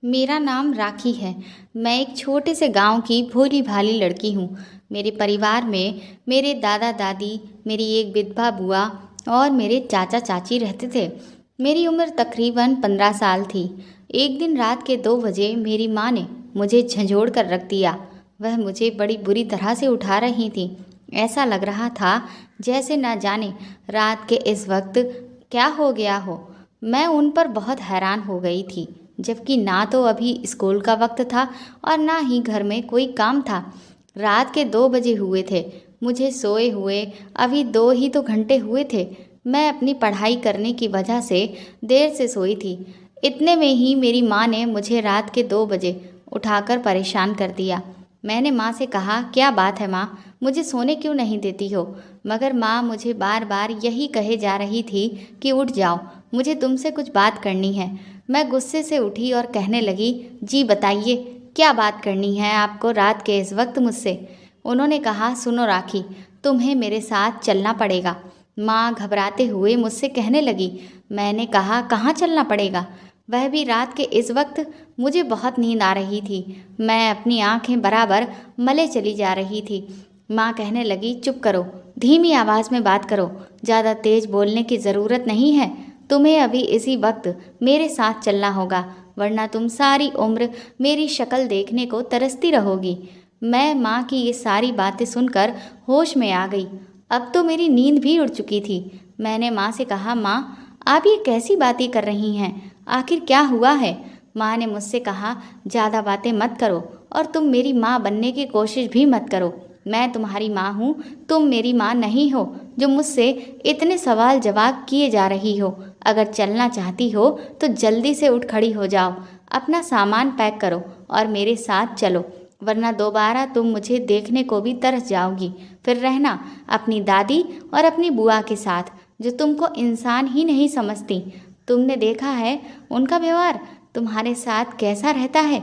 मेरा नाम राखी है। मैं एक छोटे से गांव की भोली-भाली लड़की हूँ। मेरे परिवार में मेरे दादा-दादी, मेरी एक विधवा बुआ और मेरे चाचा-चाची रहते थे। मेरी उम्र तकरीबन 15 साल थी। एक दिन रात के 2 बजे मेरी माँ ने मुझे झंझोड़ कर रख दिया। वह मुझे बड़ी बुरी तरह से उठा रही थी। ऐसा लग रहा था जैसे न जाने रात के इस वक्त क्या हो गया हो। मैं उन पर बहुत हैरान हो गई थी, जबकि ना तो अभी स्कूल का वक्त था और ना ही घर में कोई काम था। रात के 2 बजे हुए थे। मुझे सोए हुए अभी 2 ही तो घंटे हुए थे। मैं अपनी पढ़ाई करने की वजह से देर से सोई थी। इतने में ही मेरी माँ ने मुझे रात के 2 बजे उठाकर परेशान कर दिया। मैंने माँ से कहा, क्या बात है माँ, मुझे सोने क्यों नहीं देती हो? मगर माँ मुझे बार बार यही कहे जा रही थी कि उठ जाओ, मुझे तुमसे कुछ बात करनी है। मैं गुस्से से उठी और कहने लगी, जी बताइए, क्या बात करनी है आपको रात के इस वक्त मुझसे? उन्होंने कहा, सुनो राखी, तुम्हें मेरे साथ चलना पड़ेगा। माँ घबराते हुए मुझसे कहने लगी। मैंने कहा, कहाँ चलना पड़ेगा? वह भी रात के इस वक्त? मुझे बहुत नींद आ रही थी। मैं अपनी आंखें बराबर मले चली जा रही थी। माँ कहने लगी, चुप करो, धीमी आवाज़ में बात करो, ज़्यादा तेज बोलने की ज़रूरत नहीं है। तुम्हें अभी इसी वक्त मेरे साथ चलना होगा, वरना तुम सारी उम्र मेरी शक्ल देखने को तरसती रहोगी। मैं माँ की ये सारी बातें सुनकर होश में आ गई। अब तो मेरी नींद भी उड़ चुकी थी। मैंने माँ से कहा, माँ आप ये कैसी बातें कर रही हैं? आखिर क्या हुआ है? माँ ने मुझसे कहा, ज़्यादा बातें मत करो और तुम मेरी माँ बनने की कोशिश भी मत करो। मैं तुम्हारी माँ हूँ, तुम मेरी माँ नहीं हो जो मुझसे इतने सवाल जवाब किए जा रही हो। अगर चलना चाहती हो तो जल्दी से उठ खड़ी हो जाओ, अपना सामान पैक करो और मेरे साथ चलो, वरना दोबारा तुम मुझे देखने को भी तरस जाओगी। फिर रहना अपनी दादी और अपनी बुआ के साथ, जो तुमको इंसान ही नहीं समझती। तुमने देखा है उनका व्यवहार तुम्हारे साथ कैसा रहता है।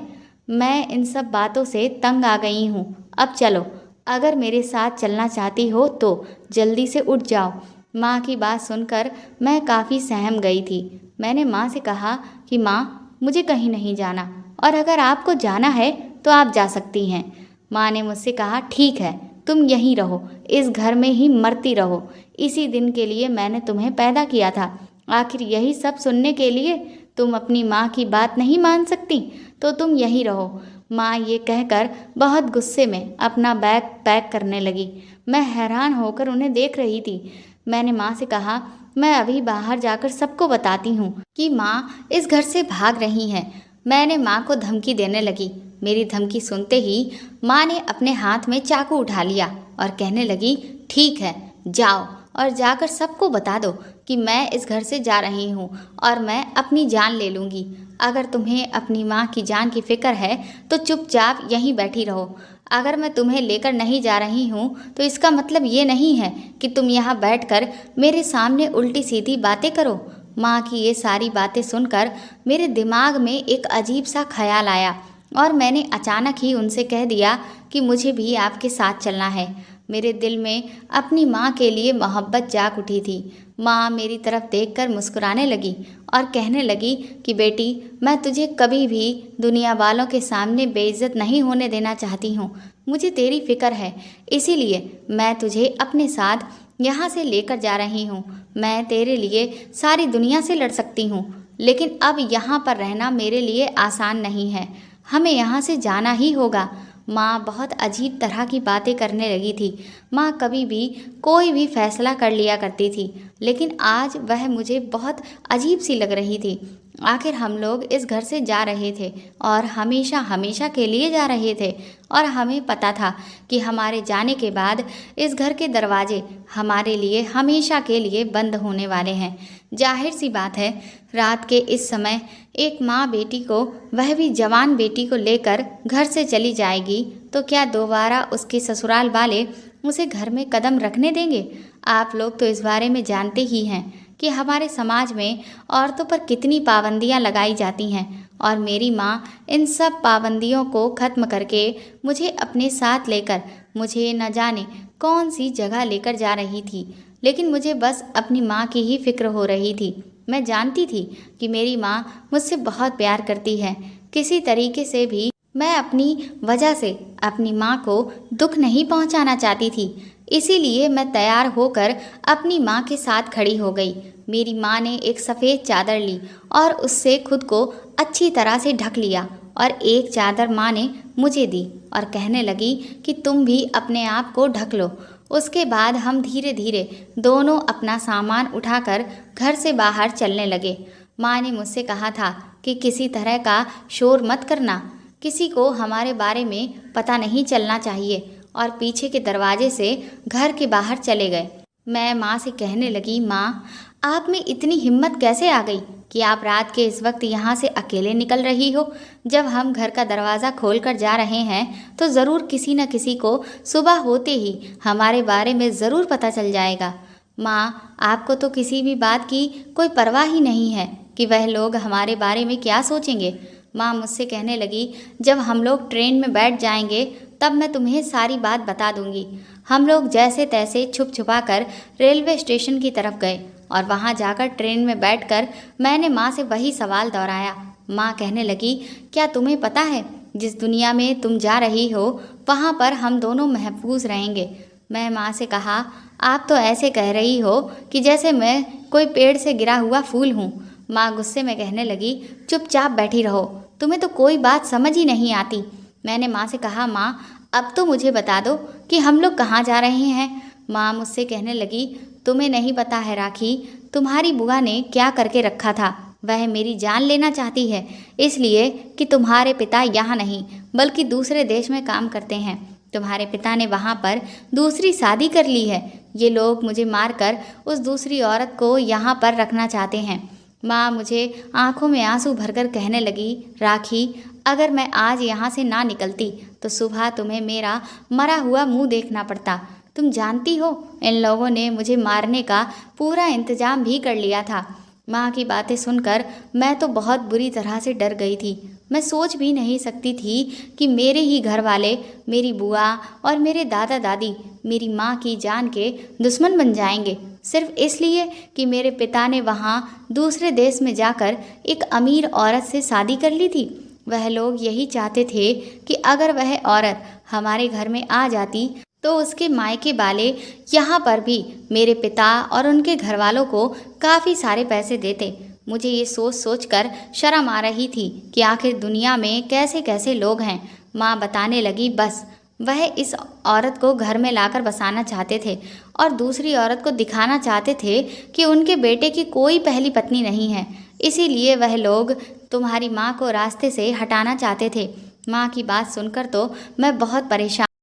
मैं इन सब बातों से तंग आ गई हूँ। अब चलो, अगर मेरे साथ चलना चाहती हो तो जल्दी से उठ जाओ। माँ की बात सुनकर मैं काफ़ी सहम गई थी। मैंने माँ से कहा कि माँ, मुझे कहीं नहीं जाना और अगर आपको जाना है तो आप जा सकती हैं। माँ ने मुझसे कहा, ठीक है, तुम यहीं रहो, इस घर में ही मरती रहो। इसी दिन के लिए मैंने तुम्हें पैदा किया था। आखिर यही सब सुनने के लिए? तुम अपनी माँ की बात नहीं मान सकती तो तुम यहीं रहो। माँ ये कहकर बहुत गुस्से में अपना बैग पैक करने लगी। मैं हैरान होकर उन्हें देख रही थी। मैंने माँ से कहा, मैं अभी बाहर जाकर सबको बताती हूँ कि माँ इस घर से भाग रही हैं। मैंने माँ को धमकी देने लगी। मेरी धमकी सुनते ही माँ ने अपने हाथ में चाकू उठा लिया और कहने लगी, ठीक है, जाओ और जाकर सबको बता दो कि मैं इस घर से जा रही हूँ और मैं अपनी जान ले लूँगी। अगर तुम्हें अपनी माँ की जान की फिक्र है तो चुपचाप यहीं बैठी रहो। अगर मैं तुम्हें लेकर नहीं जा रही हूँ तो इसका मतलब ये नहीं है कि तुम यहाँ बैठकर मेरे सामने उल्टी सीधी बातें करो। माँ की ये सारी बातें सुनकर मेरे दिमाग में एक अजीब सा ख्याल आया और मैंने अचानक ही उनसे कह दिया कि मुझे भी आपके साथ चलना है। मेरे दिल में अपनी माँ के लिए मोहब्बत जाग उठी थी। माँ मेरी तरफ देखकर मुस्कुराने लगी और कहने लगी कि बेटी, मैं तुझे कभी भी दुनिया वालों के सामने बेइज्जत नहीं होने देना चाहती हूँ। मुझे तेरी फिक्र है, इसीलिए मैं तुझे अपने साथ यहाँ से लेकर जा रही हूँ। मैं तेरे लिए सारी दुनिया से लड़ सकती हूँ, लेकिन अब यहाँ पर रहना मेरे लिए आसान नहीं है। हमें यहाँ से जाना ही होगा। माँ बहुत अजीब तरह की बातें करने लगी थी। माँ कभी भी कोई भी फैसला कर लिया करती थी, लेकिन आज वह मुझे बहुत अजीब सी लग रही थी। आखिर हम लोग इस घर से जा रहे थे और हमेशा हमेशा के लिए जा रहे थे, और हमें पता था कि हमारे जाने के बाद इस घर के दरवाजे हमारे लिए हमेशा के लिए बंद होने वाले हैं। जाहिर सी बात है, रात के इस समय एक माँ बेटी को, वह भी जवान बेटी को लेकर घर से चली जाएगी तो क्या दोबारा उसके ससुराल वाले उसे घर में कदम रखने देंगे? आप लोग तो इस बारे में जानते ही हैं कि हमारे समाज में औरतों पर कितनी पाबंदियां लगाई जाती हैं, और मेरी माँ इन सब पाबंदियों को ख़त्म करके मुझे अपने साथ लेकर मुझे न जाने कौन सी जगह लेकर जा रही थी। लेकिन मुझे बस अपनी माँ की ही फिक्र हो रही थी। मैं जानती थी कि मेरी माँ मुझसे बहुत प्यार करती है। किसी तरीके से भी मैं अपनी वजह से अपनी माँ को दुख नहीं पहुँचाना चाहती थी। इसीलिए मैं तैयार होकर अपनी माँ के साथ खड़ी हो गई। मेरी माँ ने एक सफ़ेद चादर ली और उससे खुद को अच्छी तरह से ढक लिया और एक चादर माँ ने मुझे दी और कहने लगी कि तुम भी अपने आप को ढक लो। उसके बाद हम धीरे धीरे दोनों अपना सामान उठाकर घर से बाहर चलने लगे। माँ ने मुझसे कहा था कि किसी तरह का शोर मत करना, किसी को हमारे बारे में पता नहीं चलना चाहिए, और पीछे के दरवाजे से घर के बाहर चले गए। मैं माँ से कहने लगी, माँ आप में इतनी हिम्मत कैसे आ गई कि आप रात के इस वक्त यहाँ से अकेले निकल रही हो? जब हम घर का दरवाज़ा खोल कर जा रहे हैं तो ज़रूर किसी न किसी को सुबह होते ही हमारे बारे में ज़रूर पता चल जाएगा। माँ आपको तो किसी भी बात की कोई परवाह ही नहीं है कि वह लोग हमारे बारे में क्या सोचेंगे। माँ मुझसे कहने लगी, जब हम लोग ट्रेन में बैठ जाएंगे तब मैं तुम्हें सारी बात बता दूंगी। हम लोग जैसे तैसे छुप छुपा कर रेलवे स्टेशन की तरफ गए और वहाँ जाकर ट्रेन में बैठकर मैंने माँ से वही सवाल दोहराया। माँ कहने लगी, क्या तुम्हें पता है जिस दुनिया में तुम जा रही हो वहाँ पर हम दोनों महफूज रहेंगे? मैं माँ से कहा, आप तो ऐसे कह रही हो कि जैसे मैं कोई पेड़ से गिरा हुआ फूल हूँ। माँ गुस्से में कहने लगी, चुपचाप बैठी रहो, तुम्हें तो कोई बात समझ ही नहीं आती। मैंने माँ से कहा, माँ अब तो मुझे बता दो कि हम लोग कहाँ जा रहे हैं। माँ मुझसे कहने लगी, तुम्हें नहीं पता है राखी, तुम्हारी बुआ ने क्या करके रखा था। वह मेरी जान लेना चाहती है, इसलिए कि तुम्हारे पिता यहाँ नहीं बल्कि दूसरे देश में काम करते हैं। तुम्हारे पिता ने वहाँ पर दूसरी शादी कर ली है। ये लोग मुझे मारकर उस दूसरी औरत को यहाँ पर रखना चाहते हैं। माँ मुझे आंखों में आंसू भरकर कहने लगी, राखी अगर मैं आज यहाँ से ना निकलती तो सुबह तुम्हें मेरा मरा हुआ मुंह देखना पड़ता। तुम जानती हो इन लोगों ने मुझे मारने का पूरा इंतजाम भी कर लिया था। माँ की बातें सुनकर मैं तो बहुत बुरी तरह से डर गई थी। मैं सोच भी नहीं सकती थी कि मेरे ही घर वाले, मेरी बुआ और मेरे दादा दादी मेरी माँ की जान के दुश्मन बन जाएंगे, सिर्फ इसलिए कि मेरे पिता ने वहाँ दूसरे देश में जाकर एक अमीर औरत से शादी कर ली थी। वह लोग यही चाहते थे कि अगर वह औरत हमारे घर में आ जाती तो उसके मायके वाले यहाँ पर भी मेरे पिता और उनके घर वालों को काफ़ी सारे पैसे देते। मुझे ये सोच सोच कर शर्म आ रही थी कि आखिर दुनिया में कैसे कैसे लोग हैं। माँ बताने लगी, बस वह इस औरत को घर में लाकर बसाना चाहते थे और दूसरी औरत को दिखाना चाहते थे कि उनके बेटे की कोई पहली पत्नी नहीं है। इसीलिए वह लोग तुम्हारी माँ को रास्ते से हटाना चाहते थे। माँ की बात सुनकर तो मैं बहुत परेशान